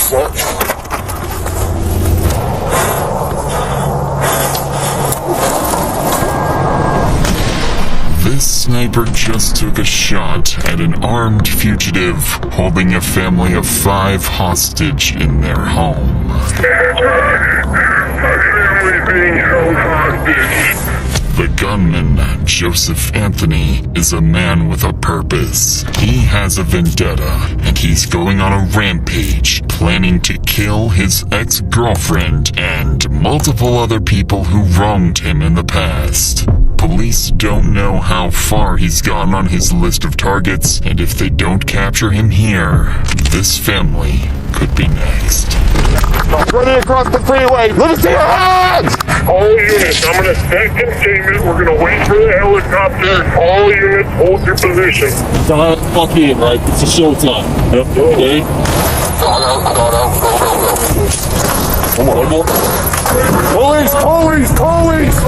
Swat. This sniper just took a shot at an armed fugitive holding a family of 5 hostage in their home. The gunman, Joseph Anthony, is a man with a purpose. He has a vendetta, and he's going on a rampage, planning to kill his ex-girlfriend and multiple other people who wronged him in the past. Police don't know how far he's gotten on his list of targets, and if they don't capture him here, this family could be next. Running across the freeway! Let me see your hands! All units, I'm gonna set containment. We're gonna wait for the helicopter. All units, hold your position. Don't fuck in, right? It's a showtime. Yep. Okay? Come on. Police! Police! Police!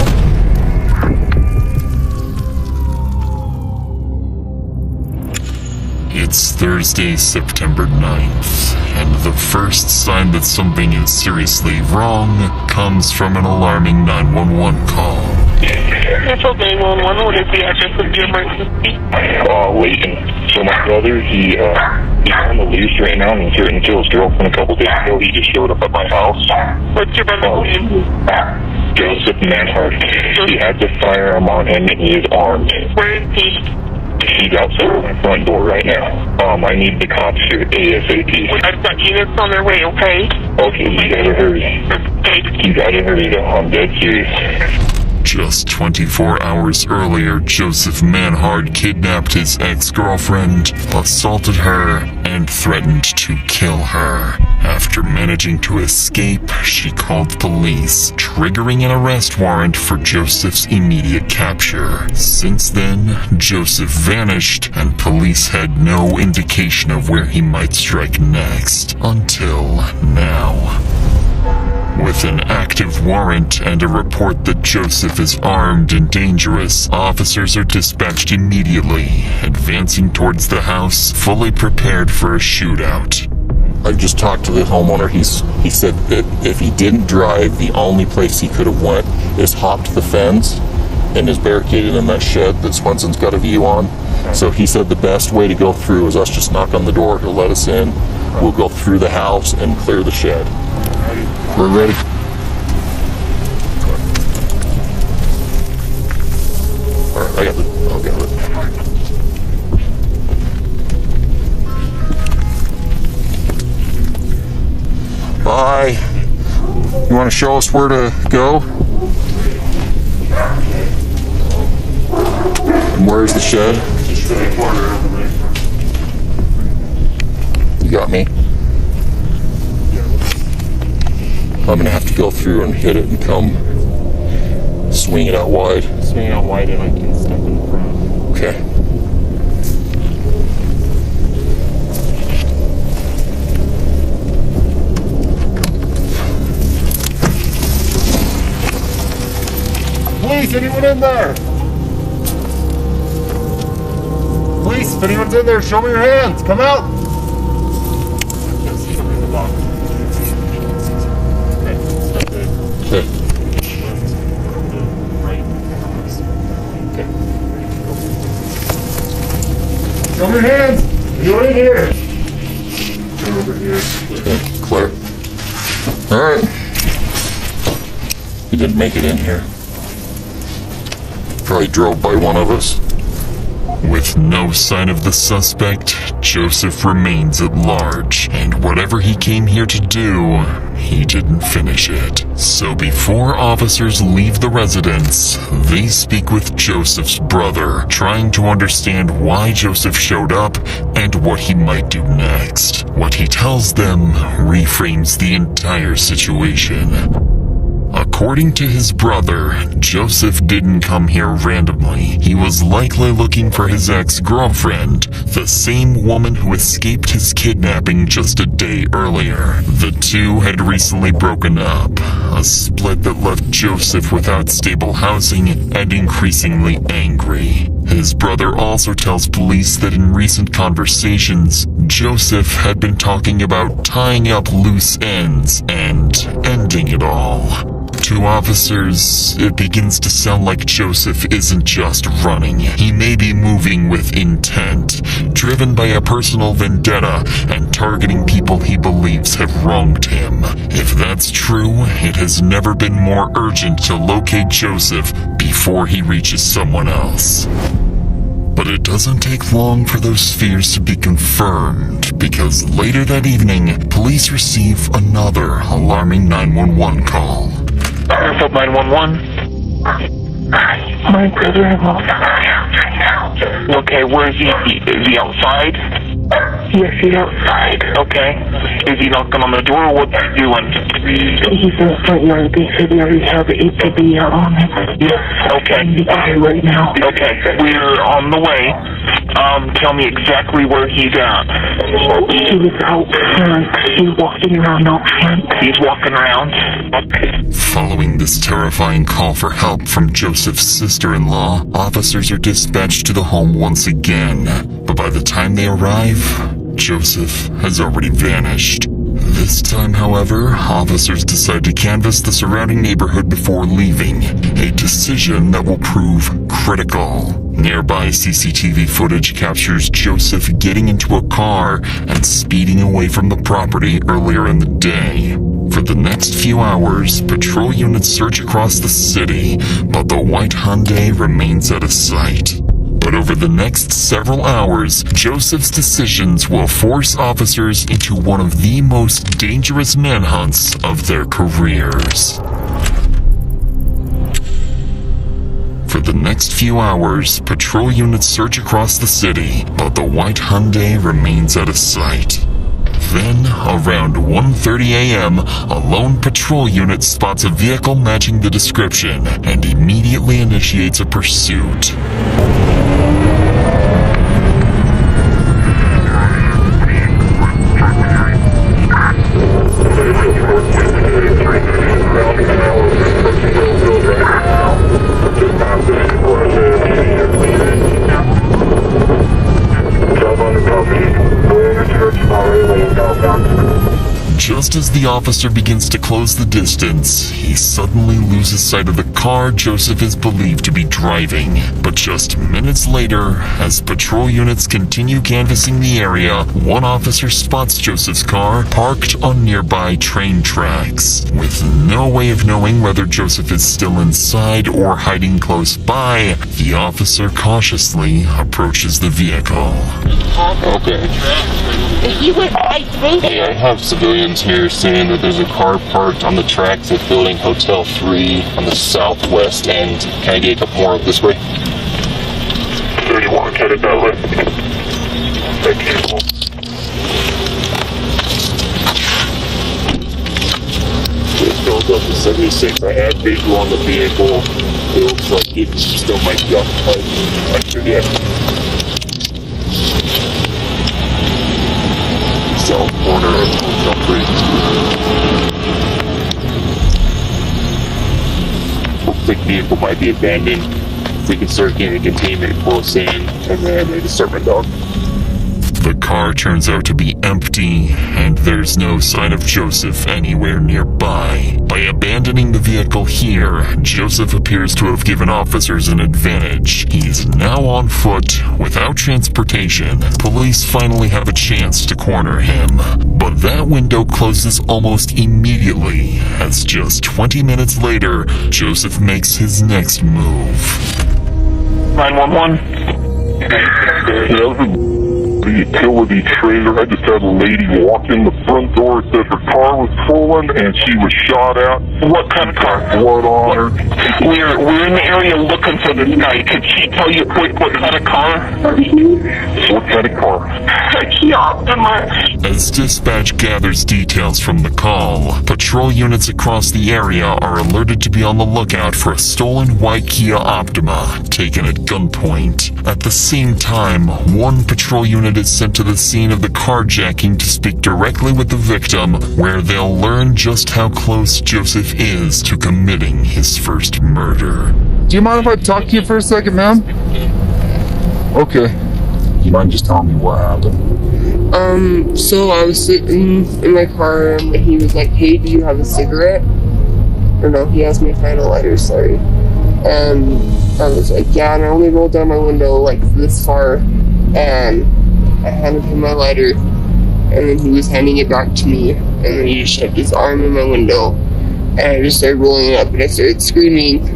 It's Thursday, September 9th, and the first sign that something is seriously wrong comes from an alarming 911 call. It's okay, 911. What is the address of the emergency? Leighton. So my brother, he's on the loose right now, and he's here to kill his girlfriend a couple days ago. He just showed up at my house. What's your brother's name? Joseph Manhard. He has a firearm on him, and he is armed. Where is he? He's outside my front door right now. I need the cops here ASAP. I've got units on their way, okay? Okay, you gotta hurry. Okay. You gotta hurry though, I'm dead serious. Just 24 hours earlier, Joseph Manhard kidnapped his ex-girlfriend, assaulted her, and threatened to kill her. After managing to escape, she called police, triggering an arrest warrant for Joseph's immediate capture. Since then, Joseph vanished, and police had no indication of where he might strike next, until now. With an active warrant and a report that Joseph is armed and dangerous, officers are dispatched immediately, advancing towards the house, fully prepared for a shootout. I just talked to the homeowner. He said that if he didn't drive, the only place he could have went is hopped the fence and is barricaded in that shed that Swenson's got a view on. So he said the best way to go through is us just knock on the door. He'll let us in. We'll go through the house and clear the shed. We're ready. All right, I'll get it. Bye. You want to show us where to go? And where's the shed? You got me? I'm gonna have to go through and hit it and come swing it out wide. Swing out wide and I can step in the front. Okay. Police, anyone in there? Police, if anyone's in there, show me your hands. Come out. Okay. Show me your hands. You're in here. You're over here. Okay, clear. All right. He didn't make it in here. Probably drove by one of us. With no sign of the suspect, Joseph remains at large, and whatever he came here to do, he didn't finish it. So before officers leave the residence, they speak with Joseph's brother, trying to understand why Joseph showed up and what he might do next. What he tells them reframes the entire situation. According to his brother, Joseph didn't come here randomly. He was likely looking for his ex-girlfriend, the same woman who escaped his kidnapping just a day earlier. The two had recently broken up, a split that left Joseph without stable housing and increasingly angry. His brother also tells police that in recent conversations, Joseph had been talking about tying up loose ends and ending it all. To officers, it begins to sound like Joseph isn't just running. He may be moving with intent, driven by a personal vendetta and targeting people he believes have wronged him. If that's true, it has never been more urgent to locate Joseph before he reaches someone else. But it doesn't take long for those fears to be confirmed, because later that evening, police receive another alarming 911 call. Airfield 911. My brother-in-law is right now. Okay, where is he? Is he outside? Yes, he's outside. Okay. Is he knocking on the door or what's he doing? He's in the front yard. They said they already have the ATV out on him. Yes. Okay. He's out right now. Okay, we're on the way. Tell me exactly where he's at. He was out front. He's walking around out front. He's walking around. Okay. Following this terrifying call for help from Joseph's sister-in-law, officers are dispatched to the home once again. But by the time they arrive, Joseph has already vanished. This time, however, officers decide to canvass the surrounding neighborhood before leaving, a decision that will prove critical. Nearby CCTV footage captures Joseph getting into a car and speeding away from the property earlier in the day. For the next few hours, patrol units search across the city, but the white Hyundai remains out of sight. But over the next several hours, Joseph's decisions will force officers into one of the most dangerous manhunts of their careers. For the next few hours, patrol units search across the city, but the white Hyundai remains out of sight. Then, around 1:30 a.m., a lone patrol unit spots a vehicle matching the description and immediately initiates a pursuit. Just as the officer begins to close the distance, he suddenly loses sight of the car Joseph is believed to be driving. But just minutes later, as patrol units continue canvassing the area, one officer spots Joseph's car parked on nearby train tracks. With no way of knowing whether Joseph is still inside or hiding close by, the officer cautiously approaches the vehicle. Okay. He went right through. Hey, I have civilians here saying that there's a car parked on the tracks of Building Hotel 3 on the southwest end. Can I get a couple more this way? So you want to cut it that way? Thank you. It goes up to 76. I have visual on the vehicle. It looks like it still might be occupied. I forget. South corner of Hotel 3. Looks like the vehicle might be abandoned. If we can start getting a containment close in, and then maybe start my dog. The car turns out to be empty, and there's no sign of Joseph anywhere nearby. By abandoning the vehicle here, Joseph appears to have given officers an advantage. He is now on foot, without transportation. Police finally have a chance to corner him. But that window closes almost immediately, as just 20 minutes later, Joseph makes his next move. 911. The utility trailer. I just had a lady walk in the front door, said her car was stolen and she was shot at. What kind of car? Blood on her. We're in the area looking for this guy. Could she tell you quick what kind of car? What kind of car? As dispatch gathers details from the call, patrol units across the area are alerted to be on the lookout for a stolen white Kia Optima taken at gunpoint. At the same time, one patrol unit is sent to the scene of the carjacking to speak directly with the victim, where they'll learn just how close Joseph is to committing his first murder. Do you mind if I talk to you for a second, ma'am? Okay. you mind just telling me what happened? So I was sitting in my car and he was like, hey, do you have a cigarette? Or no, he asked me if I had a lighter, sorry. And I was like, yeah, and I only rolled down my window like this far, and I handed him my lighter, and then he was handing it back to me, and then he just shoved his arm in my window, and I just started rolling it up, and I started screaming,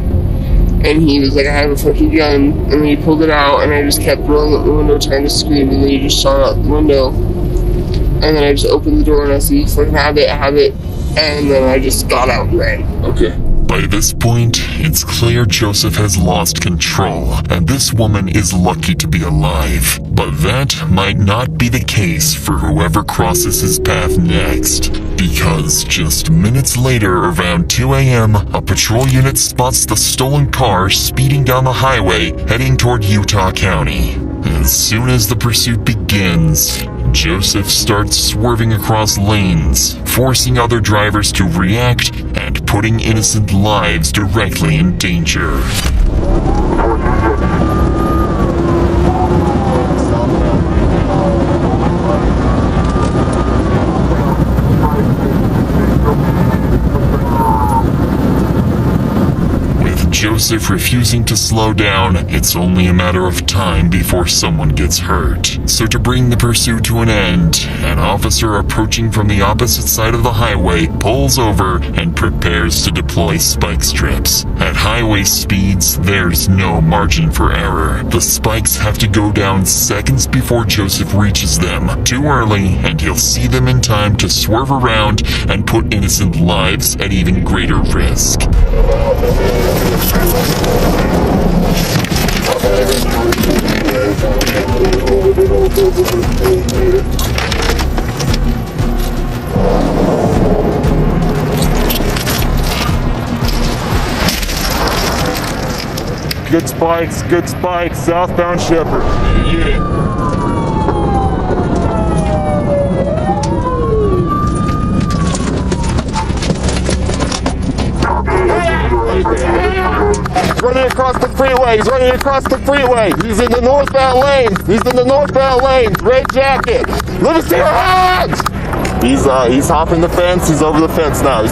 and he was like, I have a fucking gun, and then he pulled it out, and I just kept rolling up the window trying to scream, and then he just shot out the window, and then I just opened the door, and I said, you fucking have it, and then I just got out and ran. Okay. By this point, it's clear Joseph has lost control, and this woman is lucky to be alive. But that might not be the case for whoever crosses his path next. Because just minutes later, around 2 a.m., a patrol unit spots the stolen car speeding down the highway, heading toward Utah County. As soon as the pursuit begins, Joseph starts swerving across lanes, forcing other drivers to react and putting innocent lives directly in danger. Joseph refusing to slow down, it's only a matter of time before someone gets hurt. So to bring the pursuit to an end, an officer approaching from the opposite side of the highway pulls over and prepares to deploy spike strips. At highway speeds, there's no margin for error. The spikes have to go down seconds before Joseph reaches them. Too early, and he'll see them in time to swerve around and put innocent lives at even greater risk. Good spikes, southbound Shepherd. Running across the freeway. He's in the northbound lane. Red jacket. Let us see your hands. He's hopping the fence. He's over the fence now.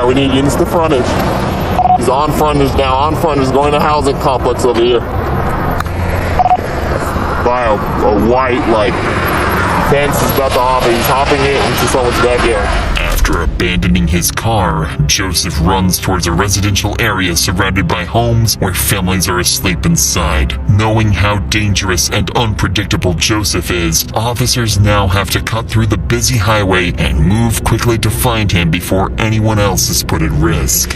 We need units to frontage. He's on frontage now. Going to housing complex over here. By a white fence is about to hop. He's hopping it into someone's backyard. After abandoning his car, Joseph runs towards a residential area surrounded by homes where families are asleep inside. Knowing how dangerous and unpredictable Joseph is, officers now have to cut through the busy highway and move quickly to find him before anyone else is put at risk.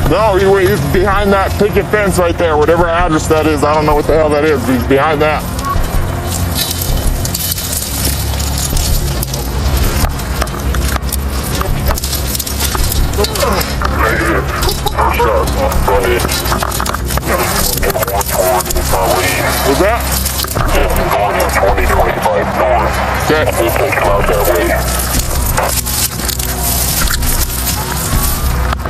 No, he's behind that picket fence right there, whatever address that is. I don't know what the hell that is, but he's behind that. What's that? Going 20-25 north. Okay. We'll take him out that way.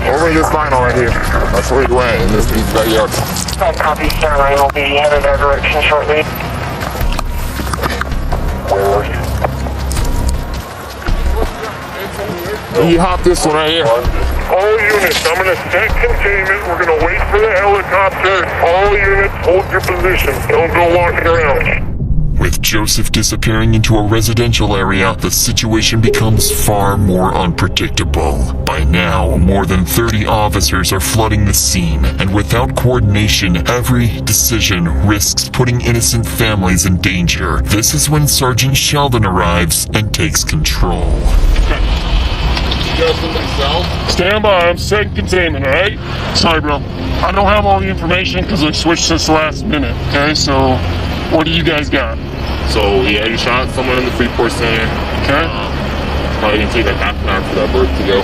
Over this vinyl right here. That's where he went, in this backyard. Copy, Center Line will be headed our direction shortly. Where are you? He hopped this one right here. All units, I'm going to set containment. We're going to wait for the helicopter. All units, hold your position. Don't go walking around. With Joseph disappearing into a residential area, the situation becomes far more unpredictable. By now, more than 30 officers are flooding the scene, and without coordination, every decision risks putting innocent families in danger. This is when Sergeant Sheldon arrives and takes control. Stand by, I'm setting containment, alright? Sorry, bro. I don't have all the information because I switched since the last minute, okay? So, what do you guys got? So, he shot someone in the Freeport Center. Okay. Probably gonna take like half an hour for that bird to go.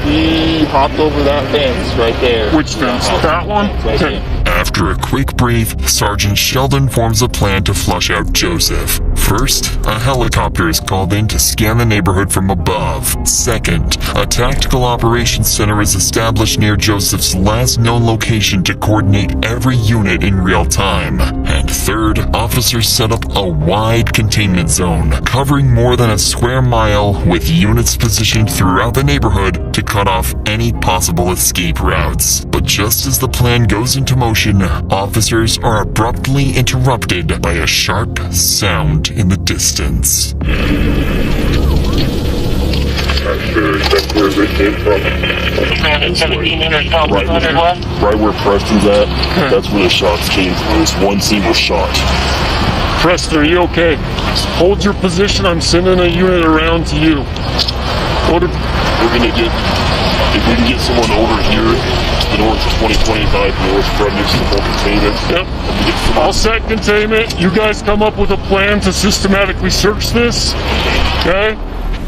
He hopped over that fence right there. Which fence? That one? Right Okay. there. After a quick brief, Sergeant Sheldon forms a plan to flush out Joseph. First, a helicopter is called in to scan the neighborhood from above. Second, a tactical operations center is established near Joseph's last known location to coordinate every unit in real time. And third, officers set up a wide containment zone, covering more than a square mile, with units positioned throughout the neighborhood to cut off any possible escape routes. But just as the plan goes into motion, officers are abruptly interrupted by a sharp sound in the distance. Not sure exactly where they came from. Right where Preston's at, that's where the shots came from. There's one single shot. Preston, are you okay? Hold your position. I'm sending a unit around to you. We're gonna get, if we can get someone over here to the north of 2025 north from next to the full containment. Yep. I'll set containment. You guys come up with a plan to systematically search this. Okay?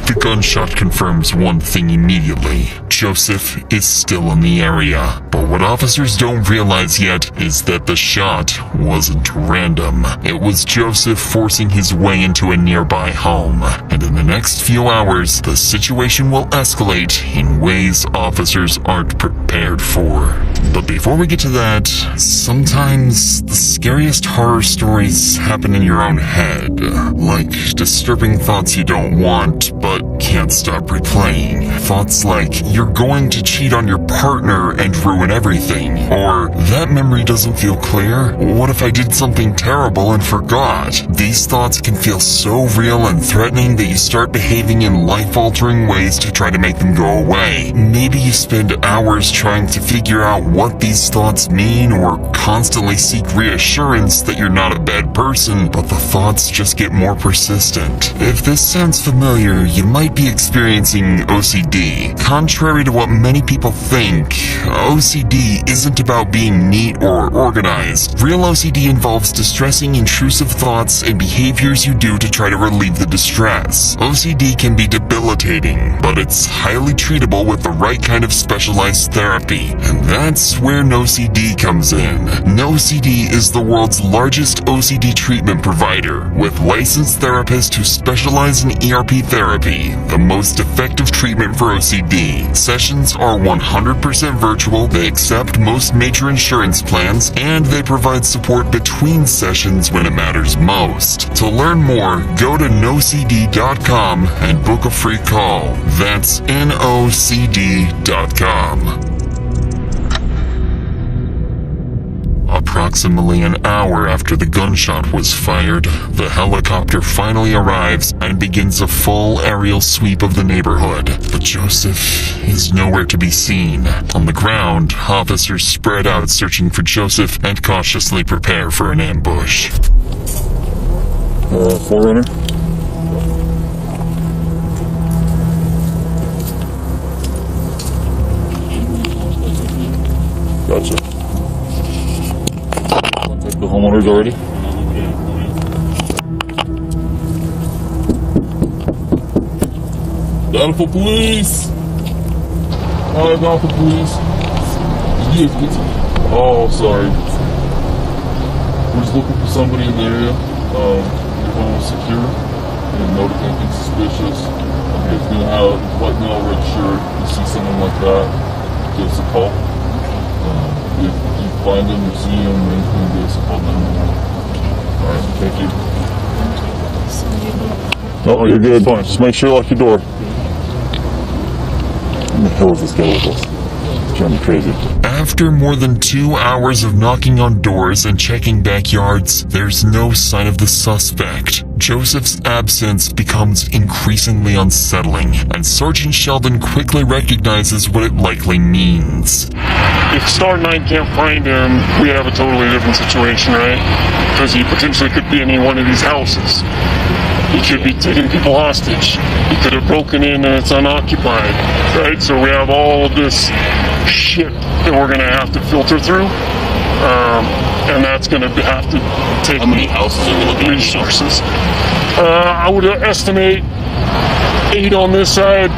The gunshot confirms one thing immediately. Joseph is still in the area. But what officers don't realize yet is that the shot wasn't random. It was Joseph forcing his way into a nearby home. And in the next few hours, the situation will escalate in ways officers aren't prepared for. But before we get to that, sometimes the scariest horror stories happen in your own head. Like disturbing thoughts you don't want, but can't stop replaying. Thoughts like, you're going to cheat on your partner and ruin everything. Or, that memory doesn't feel clear. What if I did something terrible and forgot? These thoughts can feel so real and threatening that you start behaving in life-altering ways to try to make them go away. Maybe you spend hours trying to figure out what these thoughts mean, or constantly seek reassurance that you're not a bad person, but the thoughts just get more persistent. If this sounds familiar, you might be experiencing OCD. Contrary to what many people think, OCD isn't about being neat or organized. Real OCD involves distressing, intrusive thoughts and behaviors you do to try to relieve the distress. OCD can be debilitating, but it's highly treatable with the right kind of specialized therapy. And that's where NoCD comes in. NoCD is the world's largest OCD treatment provider, with licensed therapists who specialize in ERP therapy, the most effective treatment for OCD. Sessions are 100% virtual, they accept most major insurance plans, and they provide support between sessions when it matters most. To learn more, go to nocd.com and book a free call. That's nocd.com. Approximately an hour after the gunshot was fired, the helicopter finally arrives and begins a full aerial sweep of the neighborhood. But Joseph is nowhere to be seen. On the ground, officers spread out searching for Joseph and cautiously prepare for an ambush. Forerunner? Gotcha. Contact the homeowners already? Downfall police! Hi, Downfall police. Yes, oh, sorry. We're just looking for somebody in the area. Your home is secure. And notice anything suspicious. It's gonna have white male, red shirt. You see someone like that, give us a call. If you find them or see them or anything, give us a call. Alright, thank you. No, you're good. Fine. Just make sure you lock your door. What the hell is this guy with us? It's driving me crazy. After more than 2 hours of knocking on doors and checking backyards, there's no sign of the suspect. Joseph's absence becomes increasingly unsettling, and Sergeant Sheldon quickly recognizes what it likely means. If Star 9 can't find him, we have a totally different situation, right? Because he potentially could be in any one of these houses. He could be taking people hostage. He could have broken in and it's unoccupied, right? So we have all of this shit that we're going to have to filter through. And that's going to have to take How many houses are we looking at? resources. I would estimate 8 on this side,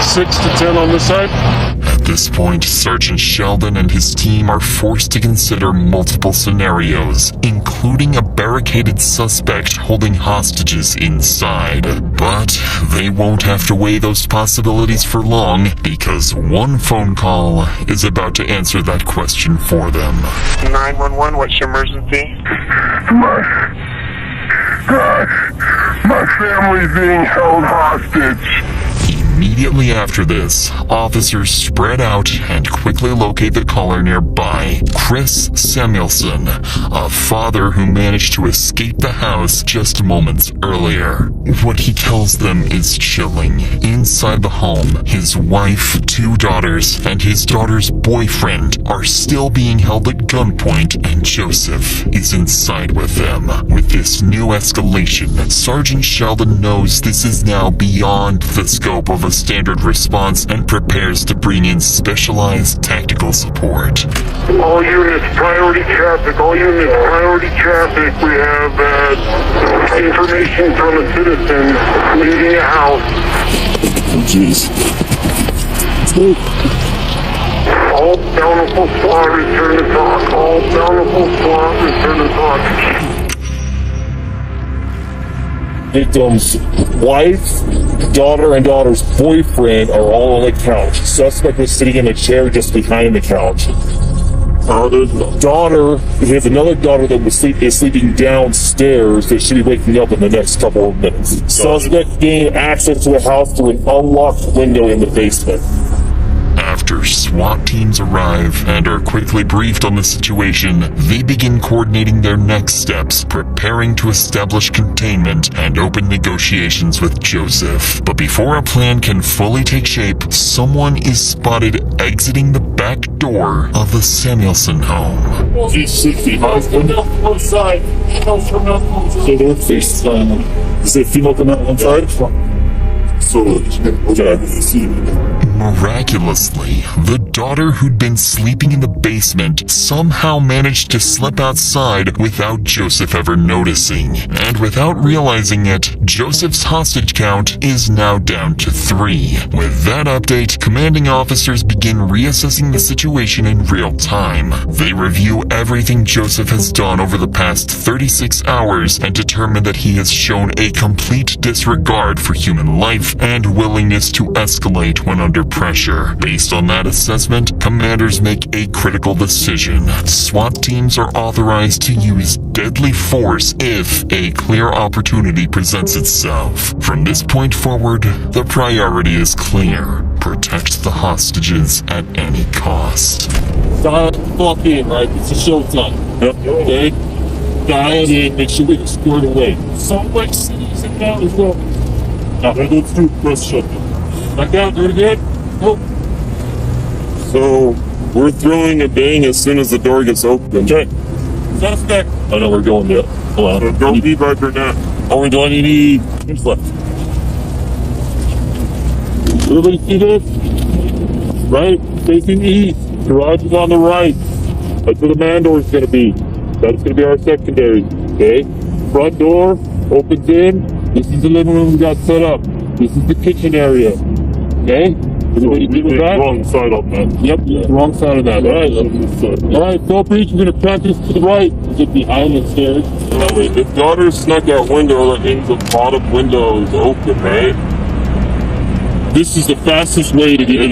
6 to 10 on this side. At this point, Sergeant Sheldon and his team are forced to consider multiple scenarios, including a barricaded suspect holding hostages inside. But they won't have to weigh those possibilities for long, because one phone call is about to answer that question for them. 911, what's your emergency? My family's being held hostage. Immediately after this, officers spread out and quickly locate the caller nearby, Chris Samuelson, a father who managed to escape the house just moments earlier. What he tells them is chilling. Inside the home, his wife, 2 daughters, and his daughter's boyfriend are still being held at gunpoint, and Joseph is inside with them. With this new escalation, Sergeant Sheldon knows this is now beyond the scope of a standard response and prepares to bring in specialized tactical support. All units, priority traffic. All units, priority traffic. We have information from a citizen leaving a house. Oh, jeez. All bountiful SWAT return to talk. All bountiful SWAT return to talk. Victim's wife, daughter, and daughter's boyfriend are all on the couch. Suspect was sitting in a chair just behind the couch. The daughter, he has another daughter that is sleeping downstairs that should be waking up in the next couple of minutes. Suspect gained access to the house through an unlocked window in the basement. After SWAT teams arrive and are quickly briefed on the situation, they begin coordinating their next steps, preparing to establish containment and open negotiations with Joseph. But before a plan can fully take shape, someone is spotted exiting the back door of the Samuelson home. He's 60 miles from the one side. So they're face is it female come out one side? So, okay. Miraculously, the daughter who'd been sleeping in the basement somehow managed to slip outside without Joseph ever noticing. And without realizing it, Joseph's hostage count is now down to 3. With that update, commanding officers begin reassessing the situation in real time. They review everything Joseph has done over the past 36 hours and determine that he has shown a complete disregard for human life and willingness to escalate when under pressure. Based on that assessment, commanders make a critical decision. SWAT teams are authorized to use deadly force if a clear opportunity presents itself. From this point forward, the priority is clear. Protect the hostages at any cost. Dial fuck in, right? It's a showtime. Yep. Okay? Dial in, make sure we get squared away. Some like cities and down as well. Now, let's do press shutdown. Back down, do it again. Nope. So, we're throwing a bang as soon as the door gets open. Okay. Suspect. Oh no, we're going there. Hold on. Don't be right now. Oh, we're doing any left. Everybody see this? Right? Facing east. Garage is on the right. That's where the man door is going to be. That's going to be our secondary. Okay? Front door opens in. This is the living room we got set up. This is the kitchen area. Okay? Everybody good with that? Wrong side of that. Yep, wrong side of that. Alright, Phil Breach, we're going to practice to the right. Get behind the stairs. If daughter snuck out window, that means the bottom window is open, right? This is the fastest way to get in.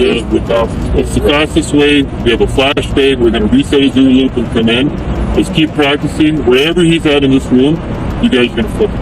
It's the fastest way. We have a flashbang. We're going to reset his Zulu loop and come in. Let's keep practicing. Wherever he's at in this room, you guys are going to flip it.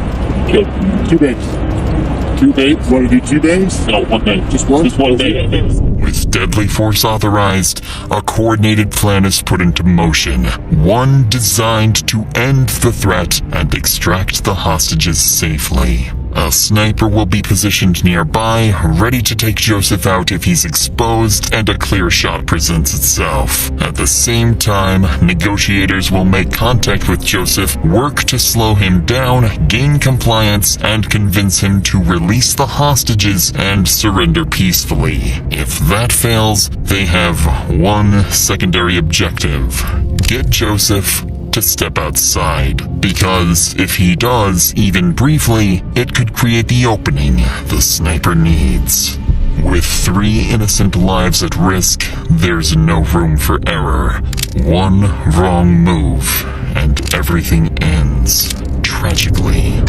Okay. 2 bangs. 2 bangs? Want to do 2 bangs? No, 1 bang. Just one? Just 1 bang. With deadly force authorized, a coordinated plan is put into motion. One designed to end the threat and extract the hostages safely. A sniper will be positioned nearby, ready to take Joseph out if he's exposed and a clear shot presents itself. At the same time, negotiators will make contact with Joseph, work to slow him down, gain compliance, and convince him to release the hostages and surrender peacefully. If that fails, they have one secondary objective: get Joseph to step outside, because if he does, even briefly, it could create the opening the sniper needs. With 3 innocent lives at risk, there's no room for error. One wrong move, and everything ends tragically.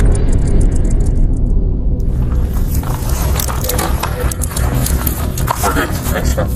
We're good. Thanks, man.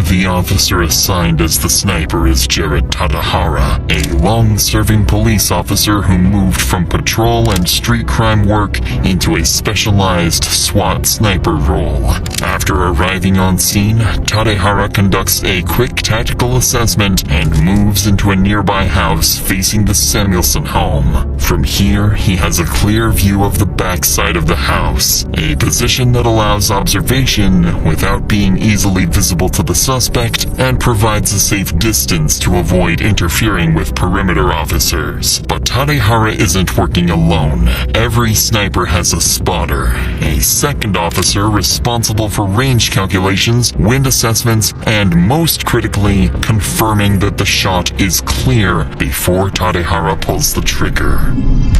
The officer assigned as the sniper is Jared Tadahara, a long-serving police officer who moved from patrol and street crime work into a specialized SWAT sniper role. After arriving on scene, Tadahara conducts a quick tactical assessment and moves into a nearby house facing the Samuelson home. From here, he has a clear view of the backside of the house, a position that allows observation without being easily visible to the suspect and provides a safe distance to avoid interfering with perimeter officers. But Tadehara isn't working alone. Every sniper has a spotter, a second officer responsible for range calculations, wind assessments, and most critically, confirming that the shot is clear before Tadehara pulls the trigger.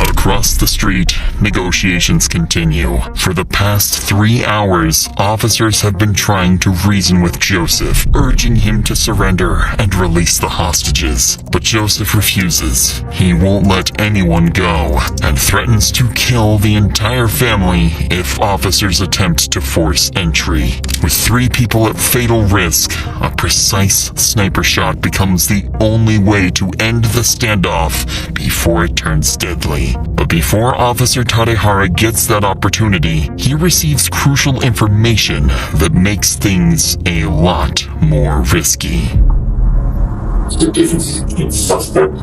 Across the street, negotiations continue. For the past 3 hours, officers have been trying to reason with Joseph, urging him to surrender and release the hostages. But Joseph refuses. He won't let anyone go, and threatens to kill the entire family if officers attempt to force entry. With 3 people at fatal risk, a precise sniper shot becomes the only way to end the standoff before it turns deadly. But before Officer Tadehara gets that opportunity, he receives crucial information that makes things a lot more risky. The difference between suspect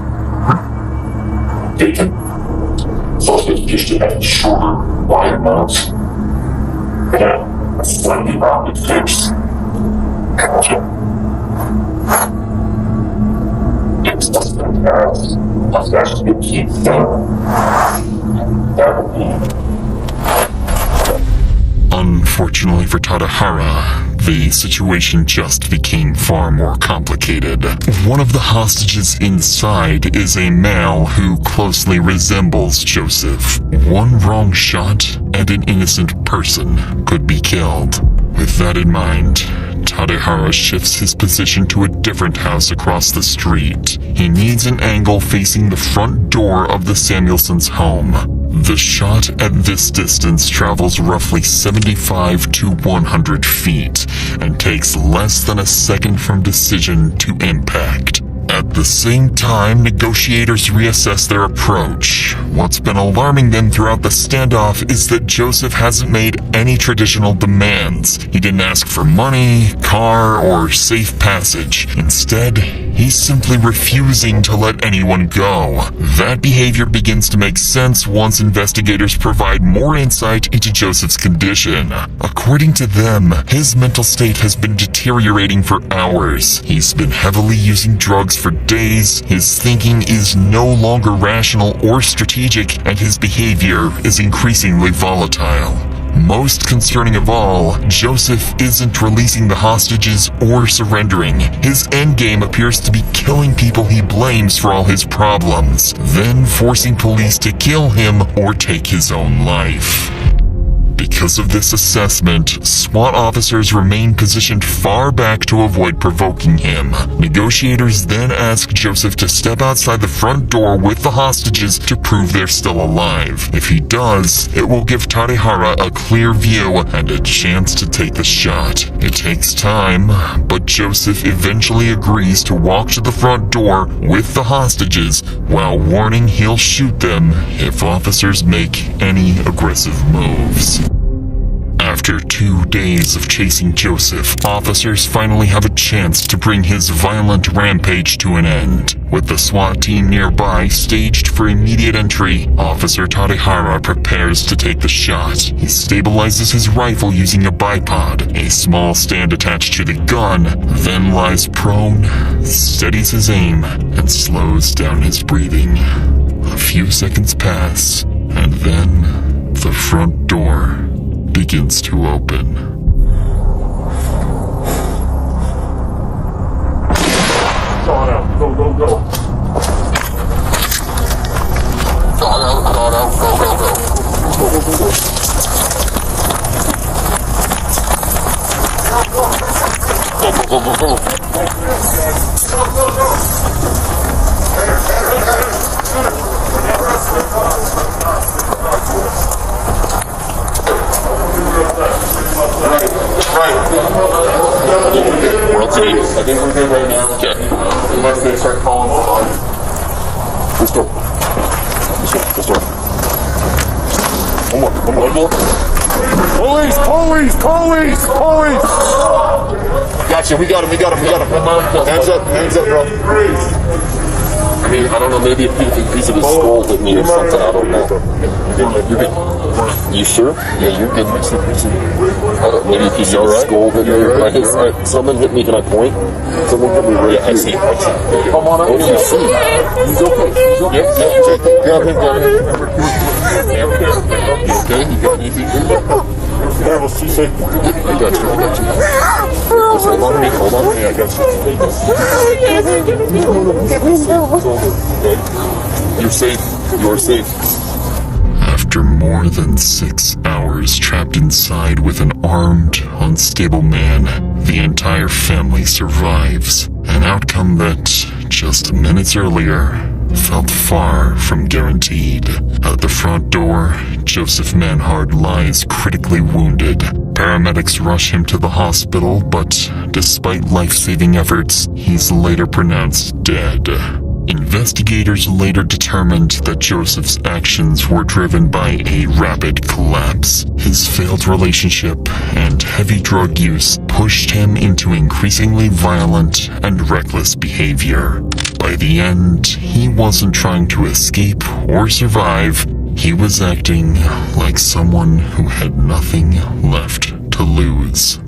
taken. Suspect used to have shorter, wide mouths and a slightly rounded face. If suspect has a vastly keen thumb, that would be. Unfortunately for Tadahara, the situation just became far more complicated. One of the hostages inside is a male who closely resembles Joseph. One wrong shot and an innocent person could be killed. With that in mind, Tadehara shifts his position to a different house across the street. He needs an angle facing the front door of the Samuelsons' home. The shot at this distance travels roughly 75 to 100 feet and takes less than a second from decision to impact. At the same time, negotiators reassess their approach. What's been alarming them throughout the standoff is that Joseph hasn't made any traditional demands. He didn't ask for money, car, or safe passage. Instead, he's simply refusing to let anyone go. That behavior begins to make sense once investigators provide more insight into Joseph's condition. According to them, his mental state has been deteriorating for hours. He's been heavily using drugs for days, his thinking is no longer rational or strategic, and his behavior is increasingly volatile. Most concerning of all, Joseph isn't releasing the hostages or surrendering. His endgame appears to be killing people he blames for all his problems, then forcing police to kill him or take his own life. Because of this assessment, SWAT officers remain positioned far back to avoid provoking him. Negotiators then ask Joseph to step outside the front door with the hostages to prove they're still alive. If he does, it will give Tadehara a clear view and a chance to take the shot. It takes time, but Joseph eventually agrees to walk to the front door with the hostages while warning he'll shoot them if officers make any aggressive moves. After 2 days of chasing Joseph, officers finally have a chance to bring his violent rampage to an end. With the SWAT team nearby staged for immediate entry, Officer Tadehara prepares to take the shot. He stabilizes his rifle using a bipod, a small stand attached to the gun, then lies prone, steadies his aim, and slows down his breathing. A few seconds pass, and then the front door begins to open. Go, go, go. We're on TV. I think we're good right now. Okay. Unless they start calling on. This door. This door. One more. Police! Gotcha, we got him. Hands up, bro. I mean, I don't know, maybe a piece of his skull hit me or something, I don't know. You're good. You sure? Yeah, you're good. Maybe a piece of his skull hit me. Right. Someone hit me, can I point? Someone hit me right here. I see. Come on up. He's okay. Yep. Grab him. You okay? You got anything? Yeah, we'll see. I got you. Just hold on to me. I got you. You're safe. You're safe. After more than 6 hours trapped inside with an armed, unstable man, the entire family survives. An outcome that, just minutes earlier, felt far from guaranteed. At the front door, Joseph Manhard lies critically wounded. Paramedics rush him to the hospital, but despite life-saving efforts, he's later pronounced dead. Investigators later determined that Joseph's actions were driven by a rapid collapse. His failed relationship and heavy drug use pushed him into increasingly violent and reckless behavior. By the end, he wasn't trying to escape or survive. He was acting like someone who had nothing left to lose.